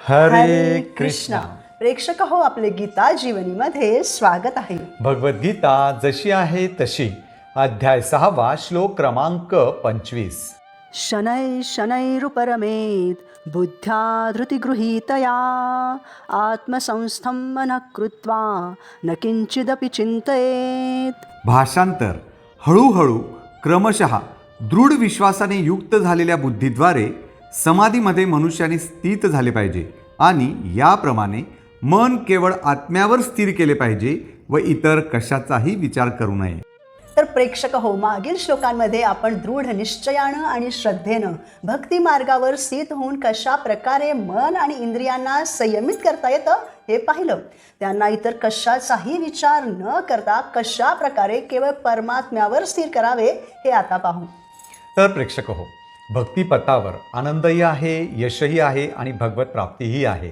हरे कृष्णा. प्रेक्षक हो, आपले गीता जीवनीमध्ये स्वागत आहे. भगवद्गीता जशी आहे तशी, अध्याय 6 श्लोक क्रमांक 25. शनै शनैरुपरमेत् बुद्ध्या धृतिगृहीतया आत्मसंस्थं मनः कृत्वा न किंचिदपि चिंतयेत. भाषांतर. हळूहळू क्रमशः दृढ विश्वासाने युक्त झालेल्या बुद्धीद्वारे समाधीमध्ये मनुष्याने स्थित झाले पाहिजे आणि याप्रमाणे मन केवळ आत्म्यावर स्थिर केले पाहिजे व इतर कशाचाही विचार करू नये. तर प्रेक्षक हो, मागील श्लोकांमध्ये आपण दृढ निश्चयानं आणि श्रद्धेनं भक्ती मार्गावर स्थित होऊन कशा प्रकारे मन आणि इंद्रियांना संयमित करता येतं हे पाहिलं. त्यांना इतर कशाचाही विचार न करता कशा प्रकारे केवळ परमात्म्यावर स्थिर करावे हे आता पाहू. तर प्रेक्षक हो, भक्तिपथावर आनंदही आहे, यशही आहे आणि भगवत प्राप्तीही आहे.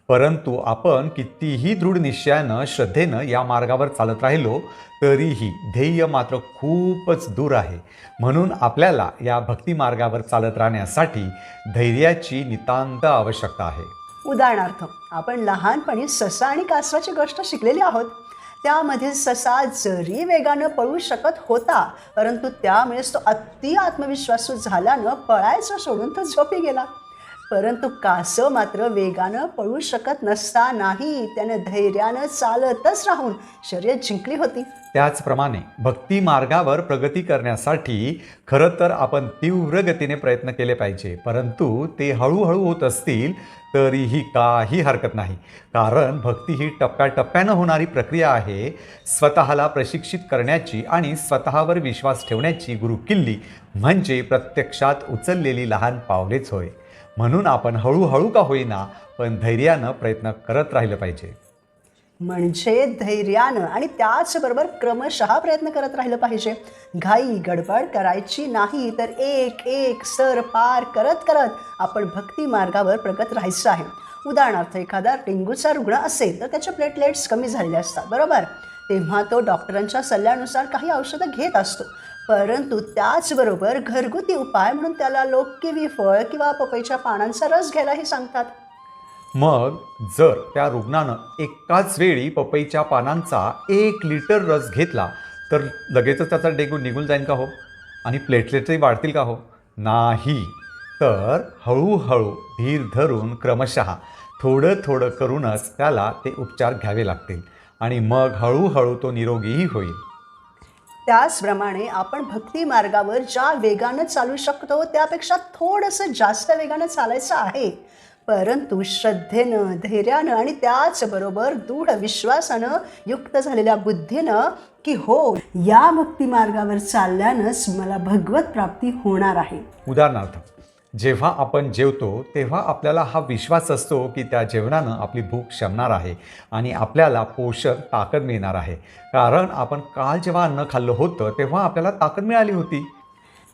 परंतु आपण कितीही दृढ निश्चयानं श्रद्धेनं या मार्गावर चालत राहिलो तरीही ध्येय मात्र खूपच दूर आहे. म्हणून आपल्याला या भक्ती मार्गावर चालत राहण्यासाठी धैर्याची नितांत आवश्यकता आहे. उदाहरणार्थ, आपण लहानपणी ससा आणि कासवाची गोष्ट शिकलेली आहोत. त्यामध्ये ससा जरी वेगानं पळू शकत होता, परंतु त्यामुळेच तो अति आत्मविश्वासू झाल्यानं पळायचं सोडून तो झोपी गेला. परंतु कासव मात्र वेगानं पळू शकत नसतानाही त्याने धैर्यानं चालतच राहून शर्यत जिंकली होती. त्याचप्रमाणे भक्ती मार्गावर प्रगती करण्यासाठी खरं तर आपण तीव्र गतीने प्रयत्न केले पाहिजे. परंतु ते हळूहळू होत असतील तरीही काही हरकत नाही, कारण भक्ती ही टप्प्याटप्प्यानं होणारी प्रक्रिया आहे. स्वतःला प्रशिक्षित करण्याची आणि स्वतःवर विश्वास ठेवण्याची गुरुकिल्ली म्हणजे प्रत्यक्षात उचललेली लहान पावलेच होय. म्हणून आपण हळूहळू का होईना पण धैर्यानं प्रयत्न करत राहिलं पाहिजे. म्हणजे धैर्यानं आणि त्याचबरोबर क्रमशः प्रयत्न करत राहिलं पाहिजे. घाई गडबड करायची नाही, तर एक एक सर पार करत करत आपण भक्ती मार्गावर प्रगत राहायचं आहे. उदाहरणार्थ, एखादा डेंग्यूचा रुग्ण असेल तर त्याचे प्लेटलेट्स कमी झालेले असतात, बरोबर. तेव्हा तो डॉक्टरांच्या सल्ल्यानुसार काही औषधं घेत असतो. परंतु त्याचबरोबर घरगुती उपाय म्हणून त्याला लोक किवी फळ किंवा पपईच्या पानांचा रस घ्यायलाही सांगतात. मग जर त्या रुग्णानं एकाच वेळी पपईच्या पानांचा 1 लिटर रस घेतला तर लगेचच त्याचा डेंग्यू निघून जाईल का हो? आणि प्लेटलेट्सही वाढतील का हो? नाही. तर हळूहळू धीर धरून क्रमशः थोडं थोडं करूनच त्याला ते उपचार घ्यावे लागतील आणि मग हळूहळू तो निरोगीही होईल. त्याचप्रमाणे आपण भक्ती मार्गावर ज्या वेगानं चालू शकतो त्यापेक्षा थोडंसं जास्त वेगानं चालायचं आहे. परंतु श्रद्धेनं, धैर्यानं आणि त्याचबरोबर दृढ विश्वासानं युक्त झालेल्या बुद्धीनं की हो, या भक्ती मार्गावर चालल्यानंच मला भगवत प्राप्ती होणार आहे. उदाहरणार्थ, जेव्हा आपण जेवतो तेव्हा आपल्याला हा विश्वास असतो की त्या जेवणानं आपली भूक शमणार आहे आणि आपल्याला पोषक ताकद मिळणार आहे. कारण आपण काल जेव्हा अन्न खाल्लं होतं तेव्हा आपल्याला ताकद मिळाली होती.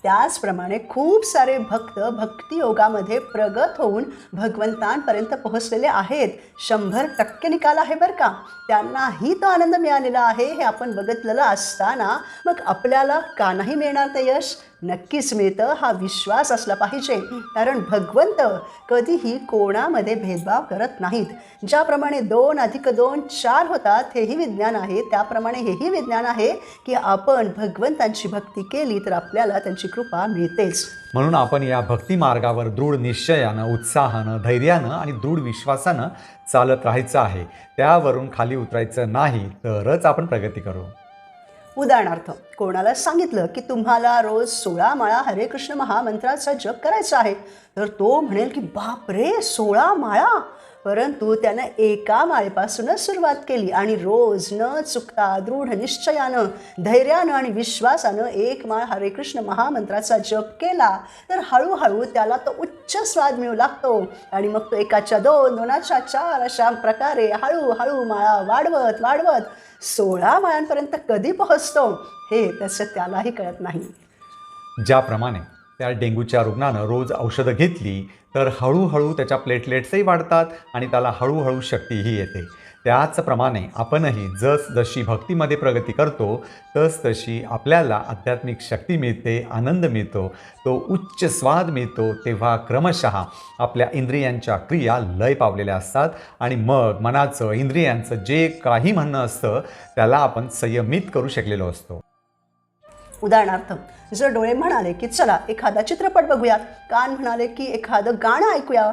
त्याचप्रमाणे खूप सारे भक्त भक्तियोगामध्ये प्रगत होऊन भगवंतांपर्यंत पोहोचलेले आहेत. 100% निकाल आहे बरं का. त्यांनाही तो आनंद मिळालेला आहे हे आपण बघितलेलं असताना मग आपल्याला का नाही मिळणार ते यश? नक्कीच मिळतं, हा विश्वास असला पाहिजे. कारण भगवंत कधीही कोणामध्ये भेदभाव करत नाहीत. ज्याप्रमाणे 2+2 4 होतात हेही विज्ञान आहे, त्याप्रमाणे हेही विज्ञान आहे की आपण भगवंतांची भक्ती केली तर आपल्याला त्यांची कृपा मिळतेच. म्हणून आपण या भक्ती मार्गावर दृढ निश्चयानं, उत्साहानं, धैर्यानं आणि दृढ विश्वासानं चालत राहायचं आहे. त्यावरून खाली उतरायचं नाही, तरच आपण प्रगती करू. उदाहरणार्थ, कोणाला सांगितलं की तुम्हाला रोज 16 माळा हरे कृष्ण महामंत्राचा जप करायचा आहे, तर तो म्हणेल की बापरे, 16 माळा. परंतु त्यानं एका माळेपासूनच सुरुवात केली आणि रोज न चुकता दृढ निश्चयानं, धैर्यानं आणि विश्वासानं 1 माळ हरे कृष्ण महामंत्राचा जप केला तर हळूहळू त्याला तो उच्च स्वाद मिळू लागतो आणि मग तो 1च्या 2, 2च्या 4 अशा प्रकारे हळूहळू माळा वाढवत वाढवत 16 माळांपर्यंत कधी पोहोचतो हे त्याचं त्यालाही कळत नाही. ज्याप्रमाणे त्या डेंग्यूच्या रुग्णानं रोज औषधं घेतली तर हळूहळू त्याच्या प्लेटलेट्सही वाढतात आणि त्याला हळूहळू शक्तीही येते. त्याचप्रमाणे आपणही जशी भक्तीमध्ये प्रगती करतो तशी आपल्याला आध्यात्मिक शक्ती मिळते, आनंद मिळतो, तो उच्च स्वाद मिळतो. तेव्हा क्रमशः आपल्या इंद्रियांच्या क्रिया लय पावलेल्या असतात आणि मग मनाचं, इंद्रियांचं जे काही म्हणणं असतं त्याला आपण संयमित करू शकलेलो असतो. उदाहरणार्थ, जर डोळे म्हणाले की चला एखादा चित्रपट बघूयात, कान म्हणाले की एखादं गाणं ऐकूया,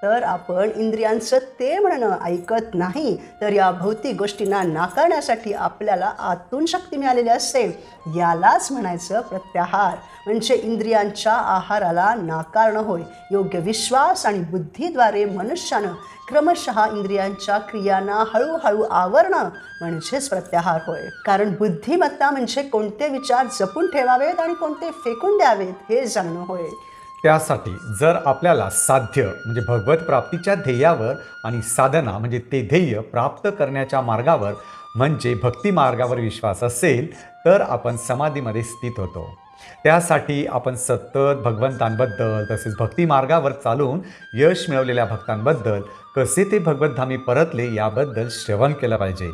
तर आपण इंद्रियांचं ते म्हणणं ऐकत नाही, तर या भौतिक गोष्टींना नाकारण्यासाठी आपल्याला आतून शक्ती मिळालेली असते. यालाच म्हणायचं प्रत्याहार, म्हणजे इंद्रियांच्या आहाराला नाकारणं होय. योग्य विश्वास आणि बुद्धीद्वारे मनुष्यानं क्रमशः इंद्रियांच्या क्रियांना हळूहळू आवरणं म्हणजेच प्रत्याहार होय. कारण बुद्धिमत्ता म्हणजे कोणते विचार जपून ठेवावेत आणि कोणते फेकून द्यावेत हे जाणणं होय. त्यासाठी जर आपल्याला साध्य म्हणजे भगवत प्राप्तीच्या ध्येयावर आणि साधना म्हणजे ते ध्येय प्राप्त करण्याच्या मार्गावर म्हणजे भक्ती मार्गावर विश्वास असेल तर आपण समाधीमध्ये स्थित होतो. त्यासाठी आपण सतत भगवंतांबद्दल तसेच भक्ती मार्गावर चालून यश मिळवलेल्या भक्तांबद्दल कसे ते भगवतधामी परतले याबद्दल श्रवण केलं पाहिजे.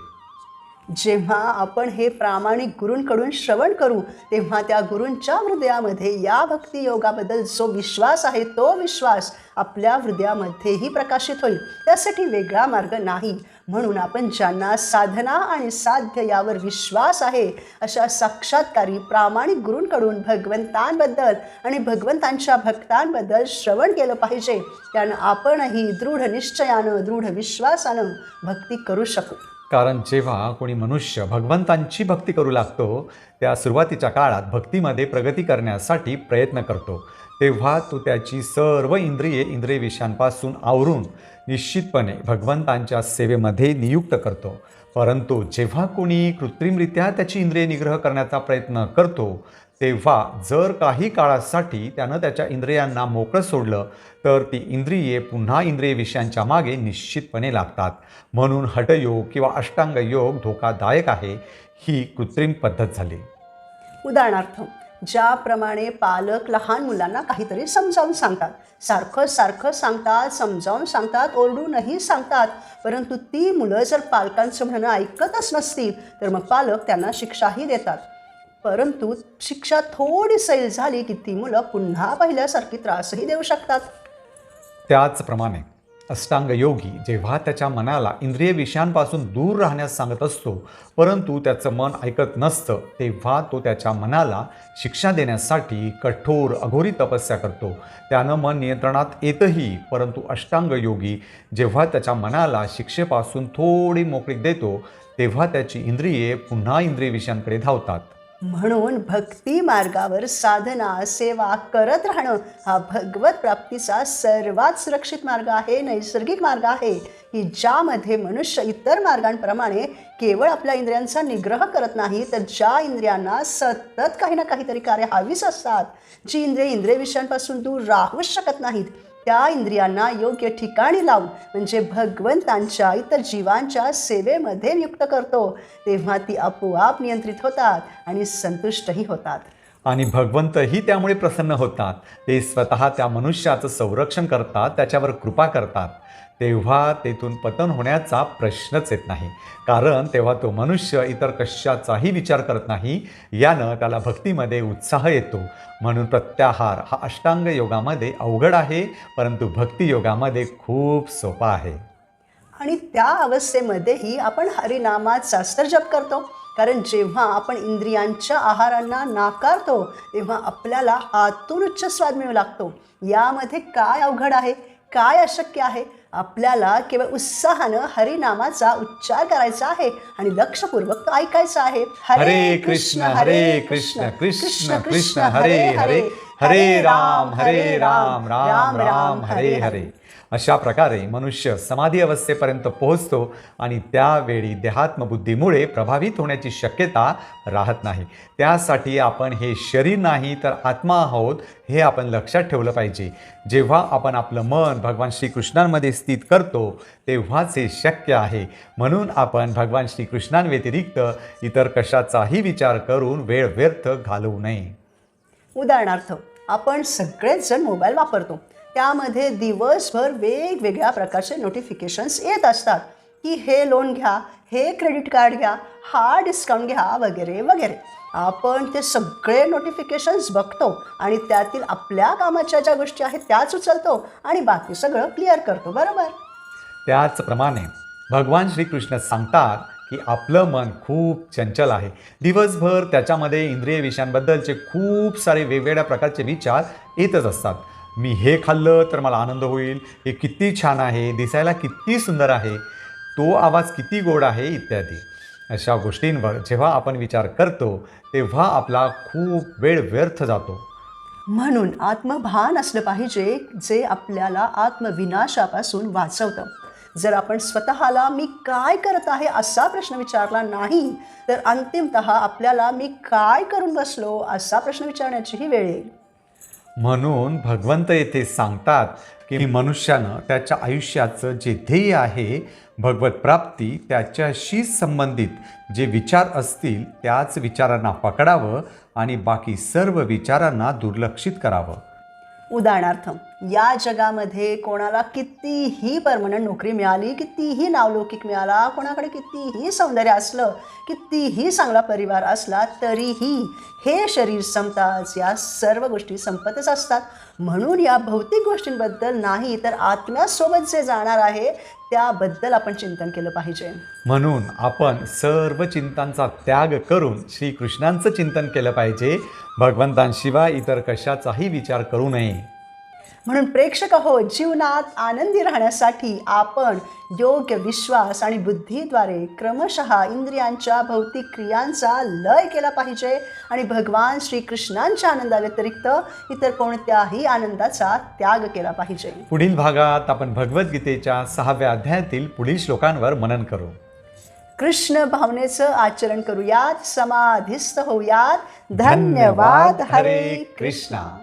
जेव्हा आपण हे प्रामाणिक गुरूंकडून श्रवण करू तेव्हा त्या गुरूंच्या हृदयामध्ये या भक्ती योगाबद्दल जो विश्वास आहे तो विश्वास आपल्या हृदयामध्येही प्रकाशित होईल. त्यासाठी वेगळा मार्ग नाही. म्हणून आपण ज्यांना साधना आणि साध्य यावर विश्वास आहे अशा साक्षात्कारी प्रामाणिक गुरूंकडून भगवंतांबद्दल आणि भगवंतांच्या भक्तांबद्दल श्रवण केलं पाहिजे. त्यानं आपणही दृढ निश्चयानं, दृढ विश्वासानं भक्ती करू शकू. कारण जेव्हा कोणी मनुष्य भगवंतांची भक्ती करू लागतो त्या सुरुवातीच्या काळात भक्तीमध्ये प्रगती करण्यासाठी प्रयत्न करतो, तेव्हा तो त्याची सर्व इंद्रिय विषयांपासून आवरून निश्चितपणे भगवंतांच्या सेवेमध्ये नियुक्त करतो. परंतु जेव्हा कोणी कृत्रिमरित्या त्याची इंद्रिय निग्रह करण्याचा प्रयत्न करतो तेव्हा जर काही काळासाठी त्यानं त्याच्या इंद्रियांना मोकळं सोडलं तर ती इंद्रिये पुन्हा इंद्रिय विषयांच्या मागे निश्चितपणे लागतात. म्हणून हठयोग किंवा अष्टांग योग धोकादायक आहे. ही कृत्रिम पद्धत झाली. उदाहरणार्थ, ज्याप्रमाणे पालक लहान मुलांना काहीतरी समजावून सांगतात, सारखं सांगतात, समजावून सांगतात, ओरडूनही सांगतात, परंतु ती मुलं जर पालकांचं म्हणणं ऐकतच नसतील तर मग पालक त्यांना शिक्षाही देतात. परंतु शिक्षा थोडी सैल झाली की ती मुलं पुन्हा पहिल्यासारखी त्रासही देऊ शकतात. त्याचप्रमाणे अष्टांग योगी जेव्हा त्याच्या मनाला इंद्रिय विषयांपासून दूर राहण्यास सांगत असतो परंतु त्याचं मन ऐकत नसतं तेव्हा तो त्याच्या मनाला शिक्षा देण्यासाठी कठोर अघोरी तपस्या करतो. त्यानं मन नियंत्रणात येतही, परंतु अष्टांग योगी जेव्हा त्याच्या मनाला शिक्षेपासून थोडी मोकळीक देतो तेव्हा त्याची इंद्रिये पुन्हा इंद्रिय विषयांकडे धावतात. म्हणून भक्ती मार्गावर साधना सेवा करत राहणं हा भगवत प्राप्तीचा सर्वात सुरक्षित मार्ग आहे, नैसर्गिक मार्ग आहे की ज्यामध्ये मनुष्य इतर मार्गांप्रमाणे केवळ आपल्या इंद्रियांचा निग्रह करत नाही तर ज्या इंद्रियांना सतत काही ना काहीतरी कार्य हवीच असतात, जी इंद्रिय विषयांपासून दूर राहूच शकत नाहीत, त्या इंद्रियांना योग्य ठिकाणी लावून म्हणजे भगवंतांच्या इतर जीवांच्या सेवेमध्ये नियुक्त करतो तेव्हा ती आपोआप नियंत्रित होतात आणि संतुष्टही होतात. आणि भगवंतही त्यामुळे प्रसन्न होतात. ते स्वतः त्या मनुष्याचं संरक्षण करतात, त्याच्यावर कृपा करतात. तेव्हा तेथून पतन होण्याचा प्रश्नच येत नाही, कारण तेव्हा तो मनुष्य इतर कशाचाही विचार करत नाही. यानं त्याला भक्तीमध्ये उत्साह येतो. म्हणून प्रत्याहार हा अष्टांग योगामध्ये अवघड आहे, परंतु भक्ती योगामध्ये खूप सोपा आहे. आणि त्या अवस्थेमध्येही आपण हरिनामाचा जास्त जप करतो, कारण जेव्हा आपण इंद्रियांच्या आहारांना नाकारतो तेव्हा आपल्याला आतून उच्च स्वाद मिळू लागतो. यामध्ये काय अवघड आहे, काय अशक्य आहे? आपल्याला केवळ उत्साहानं हरिनामाचा उच्चार करायचा आहे आणि लक्षपूर्वक तो ऐकायचा आहे. हरे कृष्ण हरे कृष्ण कृष्ण कृष्ण हरे हरे, हरे राम राम राम हरे हरे. अशा प्रकारे मनुष्य समाधी अवस्थेपर्यंत पोहोचतो आणि त्यावेळी देहात्मबुद्धीमुळे प्रभावित होण्याची शक्यता राहत नाही. त्यासाठी आपण हे शरीर नाही तर आत्मा आहोत हे आपण लक्षात ठेवलं पाहिजे. जेव्हा आपण आपलं मन भगवान श्रीकृष्णांमध्ये स्थित करतो तेव्हाच हे शक्य आहे. म्हणून आपण भगवान श्रीकृष्णांव्यतिरिक्त इतर कशाचाही विचार करून वेळ व्यर्थ घालवू नये. उदाहरणार्थ, आपण सगळेच जण मोबाईल वापरतो, त्यामध्ये दिवसभर वेगवेगळ्या प्रकारचे नोटिफिकेशन्स येत असतात. की हे लोन घ्या, हे क्रेडिट कार्ड घ्या, हा डिस्काउंट घ्या वगैरे वगैरे. आपण ते सगळे नोटिफिकेशन्स बघतो आणि त्यातील आपल्या कामाच्या ज्या गोष्टी आहेत त्याच उचलतो आणि बाकी सगळं क्लिअर करतो. बरोबर. त्याचप्रमाणे भगवान श्रीकृष्ण सांगतात की आपलं मन खूप चंचल आहे. दिवसभर त्याच्यामध्ये इंद्रिय विषयांबद्दलचे खूप सारे वेगवेगळ्या प्रकारचे विचार येतच असतात. मी हे खाल्लं तर मला आनंद होईल, हे किती छान आहे, दिसायला किती सुंदर आहे, तो आवाज किती गोड आहे इत्यादी. अशा गोष्टींवर जेव्हा आपण विचार करतो तेव्हा आपला खूप वेळ व्यर्थ जातो. म्हणून आत्मभान असलं पाहिजे जे आपल्याला आत्मविनाशापासून वाचवतं. जर आपण स्वतःला मी काय करत आहे असा प्रश्न विचारला नाही तर अंतिमतः आपल्याला मी काय करून बसलो असा प्रश्न विचारण्याचीही वेळ येईल. म्हणून भगवंत येथे सांगतात की मनुष्यानं त्याच्या आयुष्याचं जे ध्येय आहे भगवत प्राप्ती, त्याच्याशी संबंधित जे विचार असतील त्याच विचारांना पकडावं आणि बाकी सर्व विचारांना दुर्लक्षित करावं. उदाहरणार्थ, या जगामध्ये कोणाला कितीही परमनंट नोकरी मिळाली, कितीही नावलौकिक मिळाला, कोणाकडे कितीही सौंदर्य असलं, कितीही चांगला परिवार असला तरीही हे शरीर संपताच, या सर्व गोष्टी संपतच असतात. म्हणून या भौतिक गोष्टींबद्दल नाही तर आत्म्यासोबत जे जाणार आहे त्याबद्दल आपण चिंतन केलं पाहिजे. म्हणून आपण सर्व चिंतांचा त्याग करून श्रीकृष्णांचं चिंतन केलं पाहिजे. भगवंतांशिवाय इतर कशाचाही विचार करू नये. म्हणून प्रेक्षक हो, जीवनात आनंदी राहण्यासाठी आपण योग्य विश्वास आणि बुद्धीद्वारे क्रमशः इंद्रियांच्या भौतिक क्रियांचा लय केला पाहिजे आणि भगवान श्रीकृष्णांच्या आनंदाव्यतिरिक्त इतर कोणत्याही आनंदाचा त्याग केला पाहिजे. पुढील भागात आपण भगवद्गीतेच्या 6व्या अध्यायातील पुढील श्लोकांवर मनन करू. कृष्ण भावनेचं आचरण करूयात, समाधिस्थ होऊयात. धन्यवाद. हरे कृष्णा.